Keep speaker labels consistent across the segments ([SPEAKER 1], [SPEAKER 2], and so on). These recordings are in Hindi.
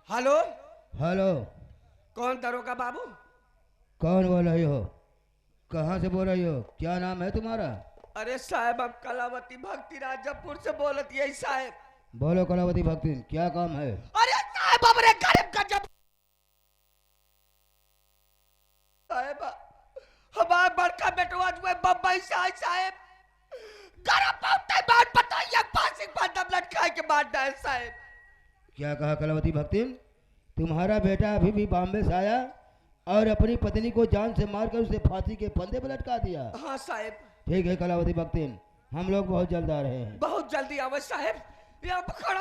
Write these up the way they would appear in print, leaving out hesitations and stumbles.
[SPEAKER 1] हेलो।
[SPEAKER 2] हेलो।
[SPEAKER 1] कौन दरोगा बाबू?
[SPEAKER 2] कौन बोल रही हो? कहाँ से बोल रही हो? क्या नाम है तुम्हारा?
[SPEAKER 1] अरे साहब, हम कलावती भक्ति राजापुर से बोलत यही साहब।
[SPEAKER 2] बोलो कलावती भक्ति, क्या काम है?
[SPEAKER 1] अरे साहब, हमरे गरीब का जब साहब हमारे बड़का बेटवा जो है बम्बई से आए साहब, गरम पौते बात बताइए, फांसी पर दम लटकाए के मार डाले साहब।
[SPEAKER 2] क्या कहा कलावती भक्ति? तुम्हारा बेटा अभी भी बॉम्बे से आया और अपनी पत्नी को जान से मारकर उसे फांसी के फंदे पर लटका दिया?
[SPEAKER 1] हाँ साहब।
[SPEAKER 2] ठीक है कलावती भक्ति, हम लोग बहुत जल्द आ रहे हैं।
[SPEAKER 1] बहुत जल्दी आवे साहब। यहाँ खड़ा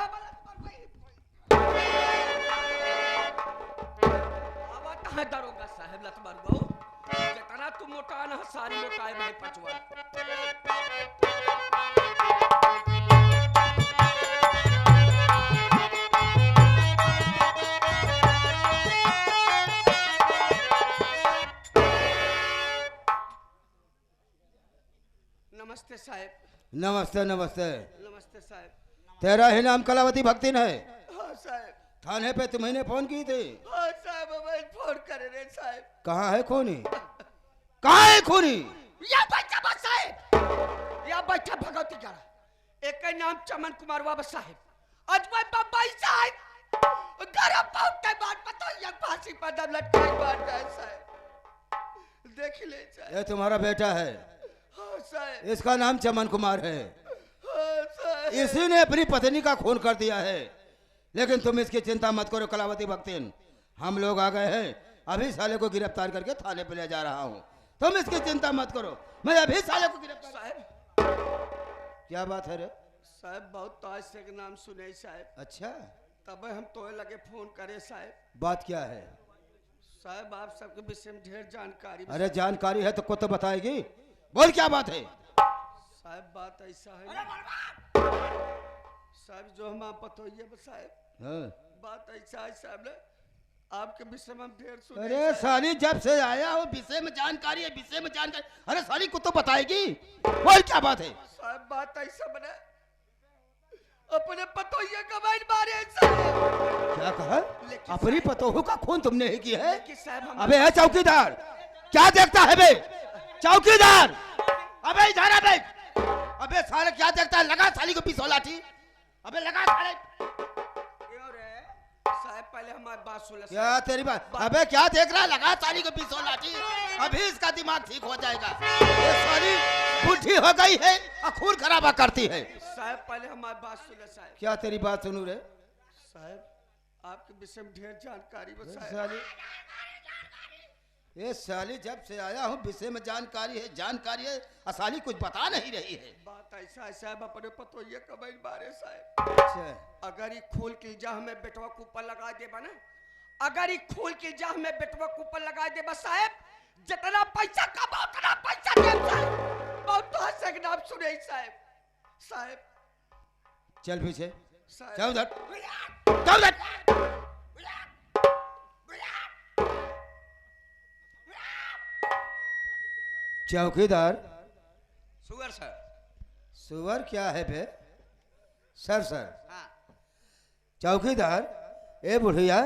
[SPEAKER 1] है दरोगा साहब लत मारू जितना तुम मोटा ना सारी मोटाए भाई पचवा। नमस्ते साहब।
[SPEAKER 2] नमस्ते नमस्ते।
[SPEAKER 1] नमस्ते साहब।
[SPEAKER 2] तेरा ही नाम कलावती भक्ति है?
[SPEAKER 1] हाँ साहब।
[SPEAKER 2] थाने पे तुम्हें फोन की थी?
[SPEAKER 1] हाँ साहब, मैं फोन करे रहे साहब।
[SPEAKER 2] कहाँ है खूनी? कहाँ है खूनी?
[SPEAKER 1] यहाँ बैठा बस साहब, यहाँ बैठा भगवती गढ़ा। एक नाम चमन कुमार बाबा साहब, आज मैं बम्बई से आए, गरम पौते बात बताइए, फांसी पर दम लटकाए मार डाले साहब। देख ले साहब।
[SPEAKER 2] ये तुम्हारा बेटा है?
[SPEAKER 1] हाँ साहब।
[SPEAKER 2] इसका नाम चमन कुमार है।
[SPEAKER 1] हाँ साहब।
[SPEAKER 2] इसी ने अपनी पत्नी का खून कर दिया है, लेकिन तुम इसकी चिंता मत करो कलावती भक्ति, हम लोग आ गए हैं, अभी साले को गिरफ्तार करके थाने पे ले जा रहा हूँ। तुम इसकी चिंता मत करो, मैं अभी साले को गिरफ्तार।
[SPEAKER 1] साहब
[SPEAKER 2] क्या बात है रे?
[SPEAKER 1] साहब बहुत ताज से के नाम सुने साहब।
[SPEAKER 2] अच्छा,
[SPEAKER 1] तब हम तो लगे फोन करे साहब।
[SPEAKER 2] बात क्या है?
[SPEAKER 1] साहब आप सबके विषय में ढेर जानकारी।
[SPEAKER 2] अरे जानकारी है तो तो बताएगी, बोल क्या बात है?
[SPEAKER 1] साहब बात ऐसा है साहब, जो हम आप बताइए साहब।
[SPEAKER 2] हाँ।
[SPEAKER 1] बात ऐसा है साहब ने आपके विषय में हम ढेर सुने।
[SPEAKER 2] अरे साली जब से आया हो विषय में जानकारी है, विषय में जानकारी। अरे साली को तो बताएगी, बोल क्या बात है?
[SPEAKER 1] साहब बात ऐसा बने, अपने पतोहिए कमाई मारे साहब।
[SPEAKER 2] क्या कहा? अपनी पतोहू का खून तुमने ही किया है? अबे है चौकीदार, क्या देखता है बे? चौकीदार, अबे इधर आ बे। अबे साले क्या देखता है? लगा साली को पीछे लाठी। अबे लगा साले।
[SPEAKER 1] क्यों रे साहब, पहले हमारी बात सुन ले।
[SPEAKER 2] क्या तेरी बात? अबे क्या देख रहा है? लगा साली को पीछे लाठी, अभी इसका दिमाग ठीक हो जाएगा। ये साली बुढ़ी हो गई है और खून खराबा करती है।
[SPEAKER 1] साहब पहले हमारी बात सुन ले साहब।
[SPEAKER 2] क्या तेरी बात सुनू रे?
[SPEAKER 1] साहब आपके विषय में ढेर जानकारी
[SPEAKER 2] साली, ये साली जब से आया हूँ विषय में जानकारी है, जानकारी है, साली कुछ बता नहीं रही है।
[SPEAKER 1] बात ऐसा है साहब, अपने पतोहिए कमाई मारे साहब।
[SPEAKER 2] अच्छा,
[SPEAKER 1] अगर ये खोल के जा हमें बेटवा के ऊपर लगा दे बना, अगर ये खोल के जा हमें बेटवा के ऊपर लगा दे बस साहब, जितना पैसा कमाओ उतना पैसा दे साहब। बहुत तो हंसे के नाम सुने साहब। साहब
[SPEAKER 2] चल पीछे,
[SPEAKER 1] साहब
[SPEAKER 2] चल उधर, चल उधर। चौकीदार,
[SPEAKER 1] सुअर सर।
[SPEAKER 2] सुअर क्या है बे? Sir sir.
[SPEAKER 1] हाँ।
[SPEAKER 2] चौकीदार, ए बुढ़िया,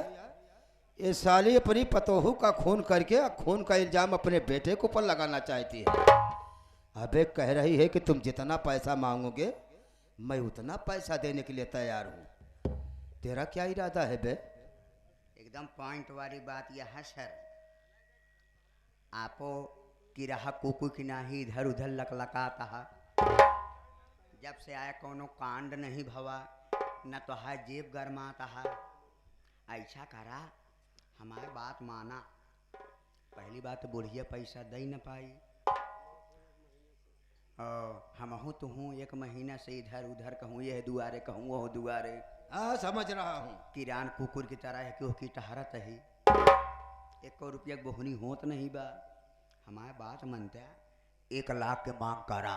[SPEAKER 2] ये साली अपनी पतोहू का खून करके खून का इल्जाम अपने बेटे के ऊपर लगाना चाहती है। अबे कह रही है कि तुम जितना पैसा मांगोगे मैं उतना पैसा देने के लिए तैयार हूँ। तेरा क्या इरादा है बे?
[SPEAKER 3] एकदम पॉइंट वाली बात यह है सर, आपो की रहा कुकु की नाही इधर उधर लकलकाता है। जब से आया कोनो कांड नहीं भवा, न तो है जेब गरमाता है। ऐसा करा, हमारे बात माना। पहली बात तो बुढ़िया पैसा दे न पाई, हम हूँ तो हूँ एक महीना से इधर उधर कहूँ ये दुआरे कहूँ वो दुआरे।
[SPEAKER 2] हाँ समझ रहा हूँ।
[SPEAKER 3] किरान कुकुर की तरह है कि टहरत ही, 1 रुपया बोहनी होत नहीं बा। हमारे बात मनता 1 लाख के मांग करा।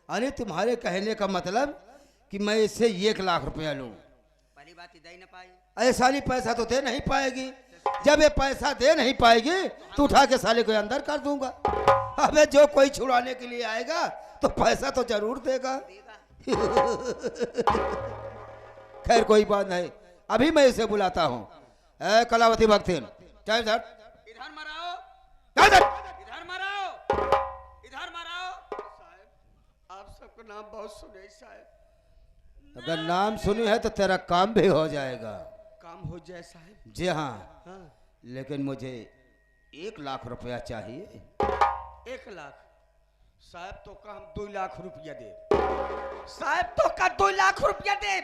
[SPEAKER 2] अरे तुम्हारे कहने का मतलब कि मैं इससे 1 लाख रुपया लूं?
[SPEAKER 3] पहली बात ही दे न पाई।
[SPEAKER 2] अरे साली पैसा तो दे नहीं पाएगी। जब ये पैसा दे नहीं पाएगी तो उठा के साले को अंदर कर दूंगा। अबे जो कोई छुड़ाने के लिए आएगा तो पैसा तो जरूर देगा। खैर कोई बात नहीं, अभी मैं इसे बुलाता हूँ। ए कलावती भक्तिन, चल इधर।
[SPEAKER 3] इधर मराओ,
[SPEAKER 2] चल इधर।
[SPEAKER 3] इधर मराओ, इधर मराओ।
[SPEAKER 1] साहब आप सबका नाम बहुत सुने साहब।
[SPEAKER 2] अगर नाम सुनी है तो तेरा काम भी हो जाएगा।
[SPEAKER 1] काम हो जाए साहब।
[SPEAKER 2] जी हाँ,
[SPEAKER 1] हाँ,
[SPEAKER 2] लेकिन मुझे 1 लाख रुपया चाहिए।
[SPEAKER 1] 1 लाख साहब तो का हम 2 लाख रुपया दे। साहब तो का 2 लाख रुपया दे।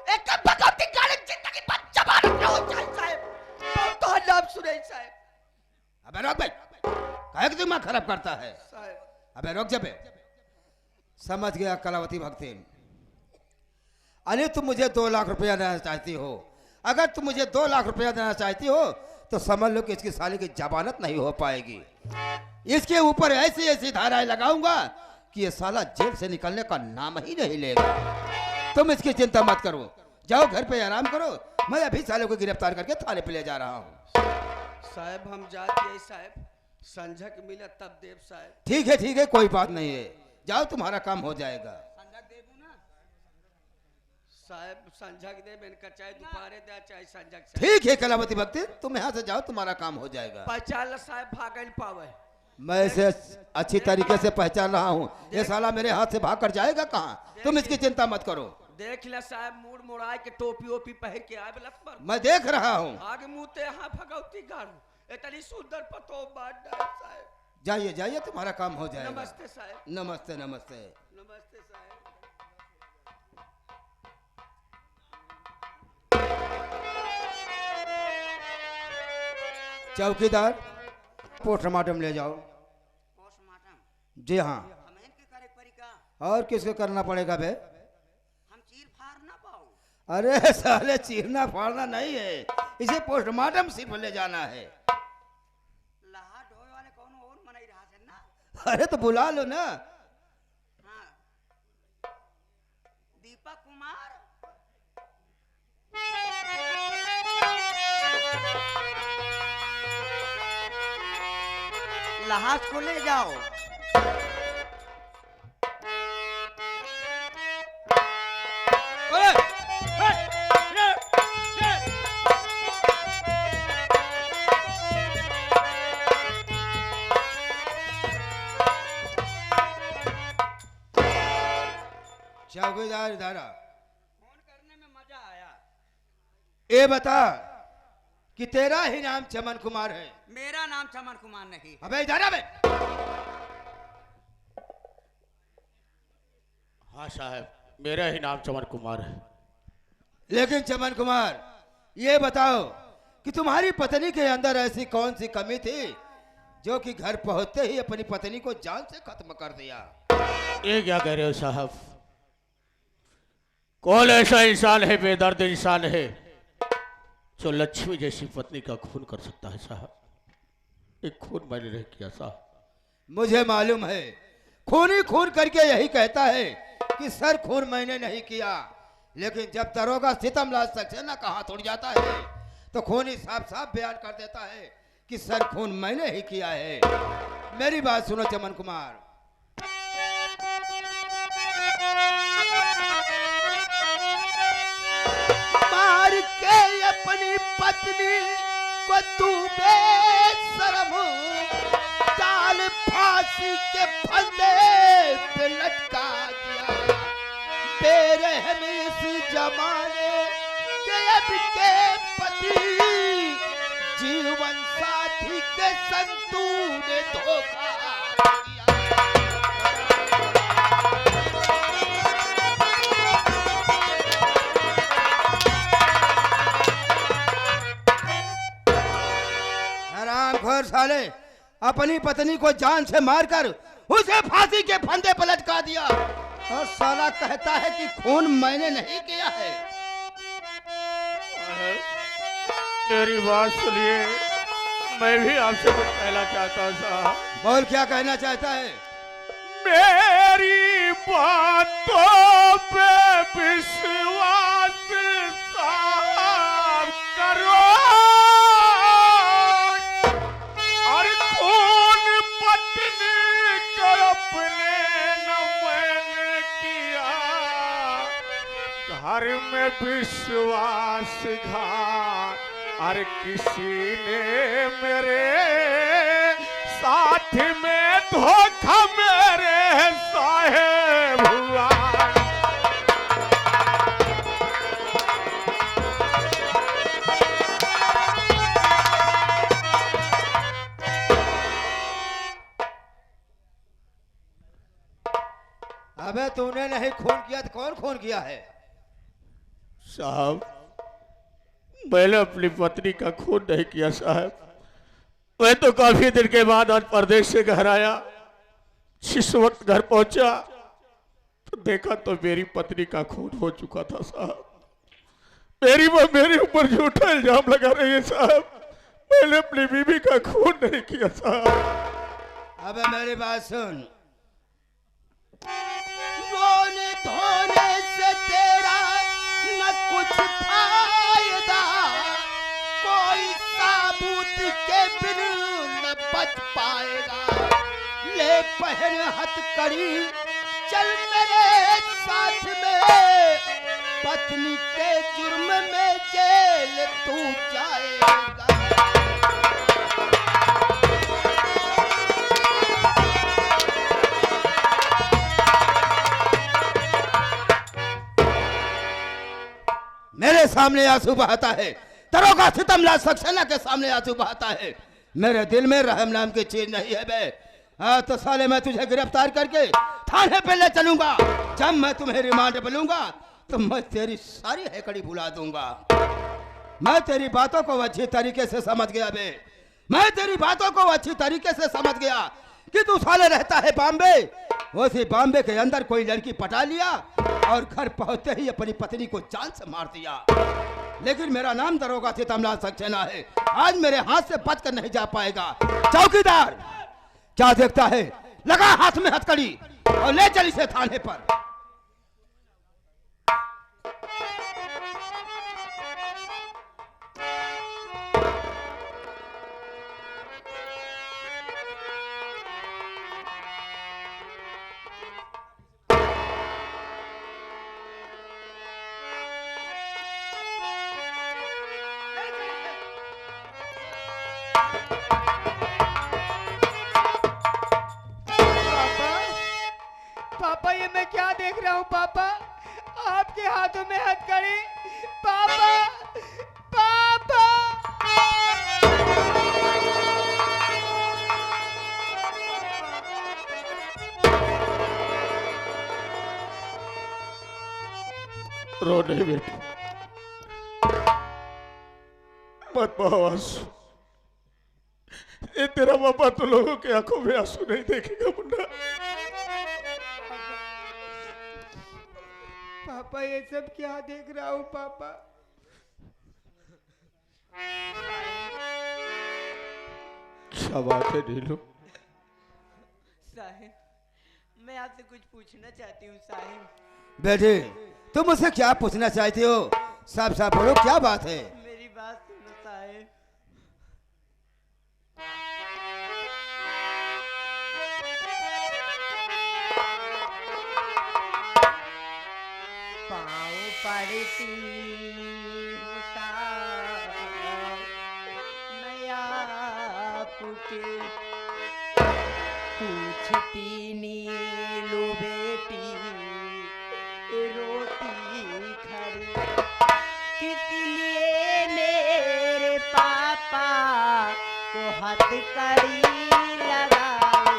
[SPEAKER 1] एक भगवती गाड़ी जिंदगी पर जबान पे हो जाए साहब। तो नाम सुने साहब।
[SPEAKER 2] अबे रोक भाई, काहे कि दिमाग खराब करता है।
[SPEAKER 1] साहब
[SPEAKER 2] अबे रोक जबे। समझ गया कलावती भक्तिन। अरे तुम मुझे 2 लाख रुपया देना चाहती हो। अगर तुम मुझे 2 लाख रुपया देना चाहती हो तो समझ लो कि इसकी साली की जमानत नहीं हो पाएगी। इसके ऊपर ऐसी ऐसी धाराएं लगाऊंगा कि ये साला जेल से निकलने का नाम ही नहीं लेगा। तुम इसकी चिंता मत करो, जाओ घर पे आराम करो। मैं अभी साले को गिरफ्तार करके थाने पे ले जा रहा हूँ।
[SPEAKER 1] साहब हम जाते हैं साहब, संझक मिला तब देव साहब।
[SPEAKER 2] ठीक है, कोई बात नहीं है, जाओ तुम्हारा काम हो जाएगा।
[SPEAKER 3] संजक देबू ना,
[SPEAKER 1] साहब संझक देव इनका चाहे दोपहरे दे चाहे संझक साहब।
[SPEAKER 2] ठीक है कलावती भक्ति, तुम यहाँ से जाओ, तुम्हारा काम हो जाएगा।
[SPEAKER 1] पहचान साहब भागल पावे।
[SPEAKER 2] मैं इसे अच्छी तरीके से पहचान रहा हूँ। ये साला मेरे हाथ से भाग कर जाएगा कहाँ, तुम इसकी चिंता मत करो।
[SPEAKER 1] देख ले साहब, मूड मुड़ा के टोपी ओपी पहन के आए बलस पर।
[SPEAKER 2] मैं देख रहा हूँ।
[SPEAKER 1] आगे मुंह ते यहाँ भगवती गाड़ू इतनी सुंदर पतो बात डाल साहब।
[SPEAKER 2] जाइए जाइए, तुम्हारा काम हो जाएगा।
[SPEAKER 1] नमस्ते साहब।
[SPEAKER 2] नमस्ते नमस्ते।
[SPEAKER 1] नमस्ते साहब।
[SPEAKER 2] चौकीदार, पोस्टमार्टम ले जाओ।
[SPEAKER 3] पोस्टमार्टम
[SPEAKER 2] जी हाँ।
[SPEAKER 3] हमें के करे परी का,
[SPEAKER 2] और किसको करना पड़ेगा बे?
[SPEAKER 3] हम चीर फाड़ ना पाओ।
[SPEAKER 2] अरे साले चीरना फाड़ना नहीं है, इसे पोस्टमार्टम सिर्फ ले जाना है।
[SPEAKER 3] लहा ढोए वाले कौन और मनाई रहा है ना।
[SPEAKER 2] अरे तो बुला लो ना।
[SPEAKER 3] हाँ, दीपक कुमार। लहास को ले जाओ।
[SPEAKER 2] चौकीदार इधर आ।
[SPEAKER 3] फोन करने में मजा आया।
[SPEAKER 2] ये बता कि तेरा ही नाम चमन कुमार है?
[SPEAKER 3] मेरा नाम चमन कुमार नहीं।
[SPEAKER 2] अबे इधर आ बे।
[SPEAKER 4] हाँ साहब, मेरा ही नाम चमन कुमार है।
[SPEAKER 2] लेकिन चमन कुमार, ये बताओ कि तुम्हारी पत्नी के अंदर ऐसी कौन सी कमी थी जो कि घर पहुंचते ही अपनी पत्नी को जान से खत्म कर दिया?
[SPEAKER 4] ये क्या कह रहे हो साहब? कौन ऐसा इंसान है, बेदर्द इंसान है, जो लक्ष्मी जैसी पत्नी का खून कर सकता है साहब? एक खून मैंने नहीं किया साहब।
[SPEAKER 2] मुझे मालूम है, खून ही खून करके यही कहता है कि सर खून मैंने नहीं किया, लेकिन जब दरोगा सितमलाज सक्सेना का हाथ उड़ जाता है तो खून ही साफ साफ बयान कर देता है कि सर खून मैंने ही किया है। मेरी बात सुनो चमन कुमार। मार के अपनी पत्नी को तू बेशरम डाल फांसी के फंदे पे लटका दिया। बेरहम इस जमाने के अब के पति जीवन साथी के संतू ने धोखा दिया। हरामखोर साले, अपनी पत्नी को जान से मारकर उसे फांसी के फंदे पर लटका दिया और साला कहता है कि खून मैंने नहीं किया है।
[SPEAKER 4] मेरी बात सुनिए, मैं भी आपसे कुछ कहना चाहता हूँ साहब।
[SPEAKER 2] बोल, क्या कहना चाहता है?
[SPEAKER 4] मेरी बातों पे विश्वास साहब करो, और खून पत्नी को अपने न मैंने किया, घर में विश्वासघात, अरे किसी ने मेरे साथ में धोखा मेरे साहेब हुआ।
[SPEAKER 2] अबे तूने नहीं खून किया तो कौन खून किया है?
[SPEAKER 4] साहब मैंने अपनी पत्नी का खून नहीं किया साहब। मैं तो काफी दिन के बाद आज परदेश से घर आया। जिस वक्त घर पहुंचा तो देखा तो मेरी पत्नी का खून हो चुका था साहब। मेरे ऊपर झूठा इल्जाम लगा रही है साहब। मैंने अपनी बीवी का खून नहीं किया साहब।
[SPEAKER 2] अबे मेरी बात सुन,
[SPEAKER 3] रोने धोने से तेरा न कुछ फायदा, कोई साबूत के बिन न बच पाएगा। ले पहन हथकड़ी चल मेरे साथ में, पत्नी के जुर्म में जेल तू जाएगा।
[SPEAKER 2] मेरे सामने आंसू बहाता है, दरोगा सितमलाल सक्सेना के सामने आंसू बहाता है। मेरे दिल में रहम नाम की चीज नहीं है बे। हाँ तो साले मैं तुझे गिरफ्तार करके थाने पे ले चलूंगा। जब मैं तुम्हें रिमांड पे लूंगा तो मैं तेरी सारी हैकड़ी भुला दूंगा। मैं तेरी बातों को अच्छी तरीके से समझ गया बे। मैं तेरी बातों को अच्छी तरीके से समझ गया कि तू साले रहता है बॉम्बे। उसी बॉम्बे के अंदर कोई लड़की पटा लिया और घर पहुंचते ही अपनी पत्नी को जान से मार दिया। लेकिन मेरा नाम दरोगा सितमलाल सक्सेना है। आज मेरे हाथ से बच कर नहीं जा पाएगा। चौकीदार क्या देखता है, लगा हाथ में हथकड़ी और ले चल इसे थाने पर।
[SPEAKER 1] पापा ये मैं क्या देख रहा हूँ पापा? आपके हाथों में हथकड़ी। पापा पापा
[SPEAKER 4] रो नहीं बेटा, मत बहाओ आंसू। ये तेरा पापा तो लोगों के आंखों में आंसू नहीं देखेगा मुन्ना।
[SPEAKER 1] पापा ये सब क्या देख रहा हूँ पापा?
[SPEAKER 4] क्या बात है नीलू?
[SPEAKER 3] साहिब मैं आपसे कुछ पूछना चाहती हूँ साहिब।
[SPEAKER 2] बेटे तुम मुझसे क्या पूछना चाहती हो? साफ साफ बोलो, क्या बात है?
[SPEAKER 3] मेरी बात सुनो साहिब। पाँव पड़ती हूँ साहब मैं आपके, पूछती नीलू बेटी रोटी खरी, किस लिए मेरे पापा को हथकड़ी लगाई।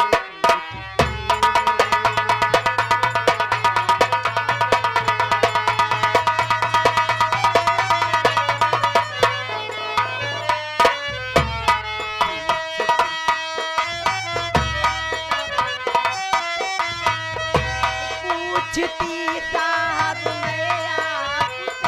[SPEAKER 3] पूछती साहब मैं आपसे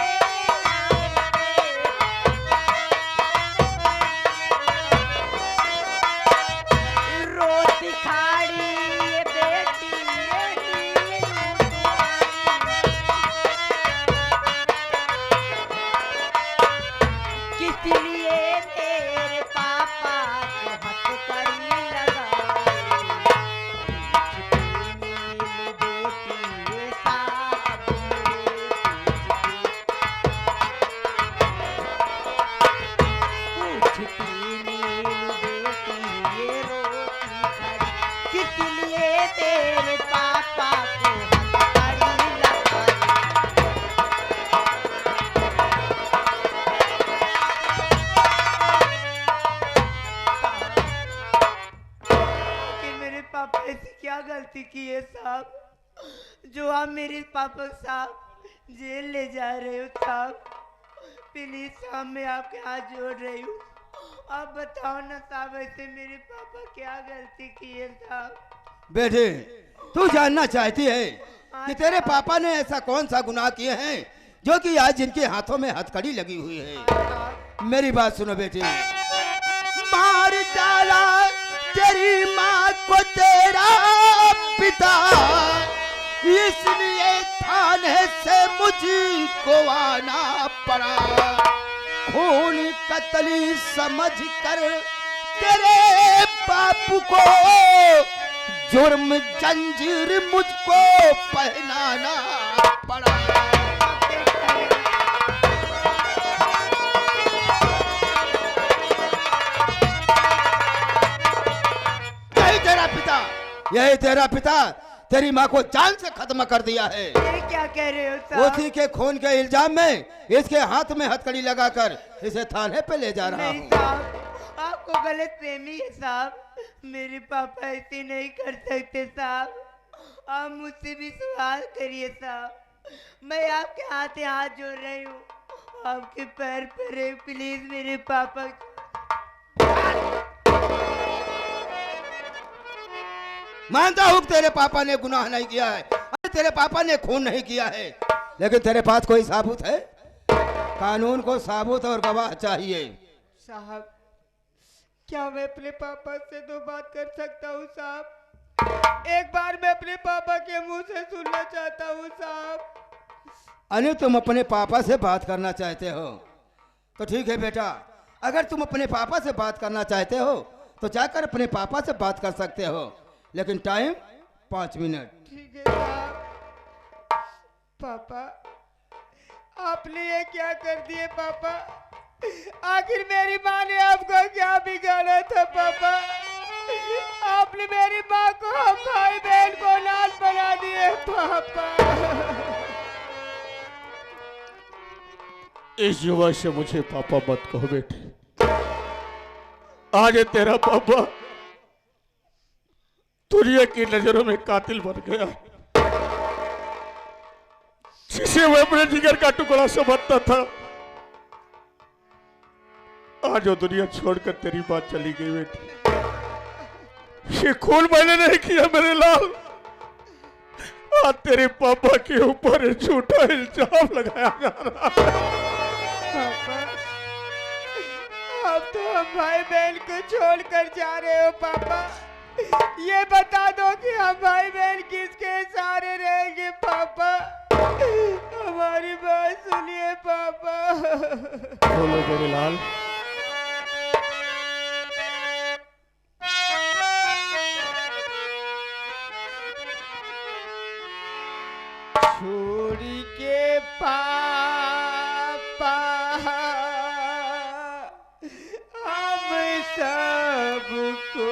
[SPEAKER 3] किए साहब, जो आप मेरे पापा साहब जेल ले जा रहे हो साहब। प्लीज साहब मैं आपके हाथ जोड़ रही हूँ, आप बताओ ना साहब ऐसे मेरे पापा क्या गलती किए साहब।
[SPEAKER 2] बेटे तू जानना चाहती है कि तेरे पापा ने ऐसा कौन सा गुनाह किए हैं जो कि आज जिनके हाथों में हथकड़ी लगी हुई है। मेरी बात सुनो बेटी। मार डाला तेरी माँ को तेरा पिता, इसलिए थाने से मुझको आना पड़ा। खून कतली समझ कर तेरे बापू को जुर्म जंजीर मुझको पहनाना पड़ा। यही तेरा पिता तेरी माँ को जान से खत्म कर दिया है।
[SPEAKER 3] ये क्या कह रहे हो साहब?
[SPEAKER 2] उसी के खून के इल्जाम में इसके हाथ में हथकड़ी लगाकर इसे थाने पे ले जा रहा हूँ।
[SPEAKER 3] नहीं साहब, आपको गलत फहमी है साहब। मेरे पापा ऐसे नहीं कर सकते साहब, आप मुझसे भी सवाल करिए साहब। मैं आपके हाथ जोड़ रही हूँ, आपके पैर पर है, प्लीज मेरे पापा।
[SPEAKER 2] मानता हूँ तेरे पापा ने गुनाह नहीं किया है, तेरे पापा ने खून नहीं किया है, लेकिन तेरे पास कोई साबुत है? कानून को साबुत और गवाह चाहिए।
[SPEAKER 3] साहब क्या मैं अपने पापा से दो बात कर सकता हूँ साहब? एक बार मैं अपने पापा के मुंह से सुनना चाहता हूँ साहब।
[SPEAKER 2] अनु तुम अपने पापा से बात करना चाहते हो तो ठीक है बेटा, अगर तुम अपने पापा से बात करना चाहते हो तो जाकर अपने पापा से बात कर सकते हो, लेकिन टाइम 5 मिनट।
[SPEAKER 3] ठीक है साहब। पापा आपने ये क्या कर दिए पापा? आखिर मेरी माँ ने आपको क्या बिगाड़ा था पापा? आपने मेरी माँ को, हम भाई बहन को अनाथ बना दिए पापा।
[SPEAKER 4] इस युवा से मुझे पापा मत कहो बेटे। आज तेरा पापा दुनिया की नजरों में कातिल बन गया, जिसे मैं अपने जिगर का टुकड़ा समझता था। आज वो दुनिया छोड़कर तेरी बात चली गई बेटी। ये खून मैंने नहीं किया मेरे लाल, आज तेरे पापा के ऊपर झूठा इल्जाम लगाया जा रहा है।
[SPEAKER 3] पापा अब तो हम भाई बहन को छोड़कर जा रहे हो पापा। ये बता दो कि हम भाई बहन किसके सहारे रहेंगे पापा? हमारी बात सुनिए पापा।
[SPEAKER 4] बोलो मेरे लाल।
[SPEAKER 3] छोड़ी के पापा हम सबको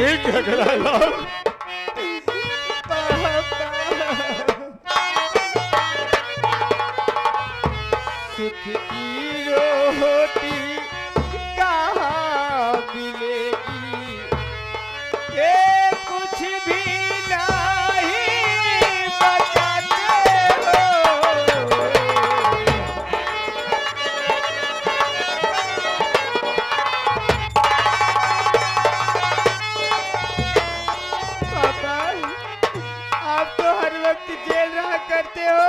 [SPEAKER 4] एक झगड़ा लाल।
[SPEAKER 3] सुख की रोटी कहाँ मिलेगी? ये कुछ भी नहीं बताते हो। लो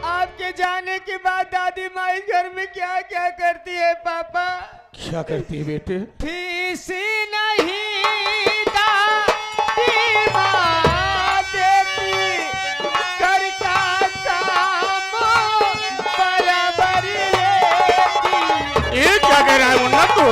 [SPEAKER 3] आपके जाने के बाद दादी माँ इस घर में क्या क्या करती है पापा?
[SPEAKER 4] क्या करती है बेटे?
[SPEAKER 3] फीस नहीं दादी माँ देती, घर का काम बराबर लेती।
[SPEAKER 4] ये क्या कह रहा है मुन्ना तू?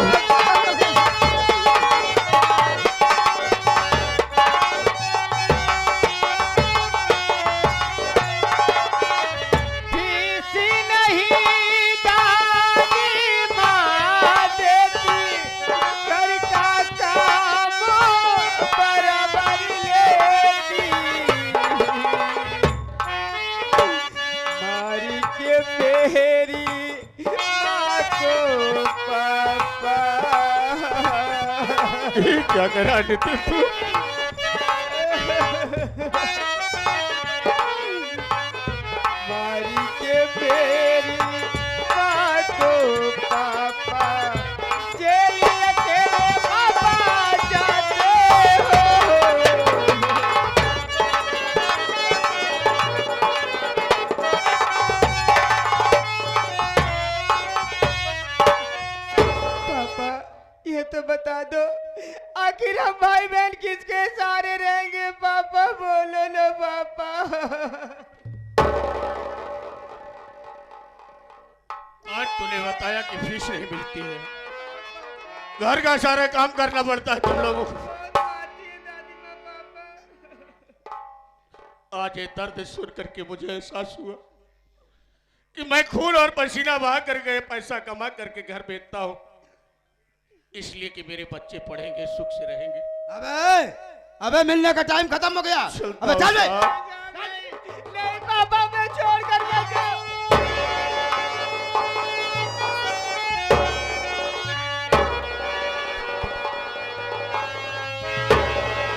[SPEAKER 4] क्या करा देते तू?
[SPEAKER 3] मारी के बेरी माँ को पापा, जेल अकेले पापा जाते हो। पापा ये तो बता दो आखिर हम भाई बहन किसके सहारे रहेंगे पापा? बोलो ना पापा।
[SPEAKER 4] आज तूने बताया कि फीस नहीं मिलती है, घर का सारा काम करना पड़ता है तुम लोगों को। आज ये दर्द सुन करके मुझे एहसास हुआ कि मैं खून और पसीना बहा करके पैसा कमा करके घर बेचता हूँ, इसलिए कि मेरे बच्चे पढ़ेंगे, सुख से रहेंगे।
[SPEAKER 2] अबे अबे मिलने का टाइम खत्म हो गया। अबे चल बे।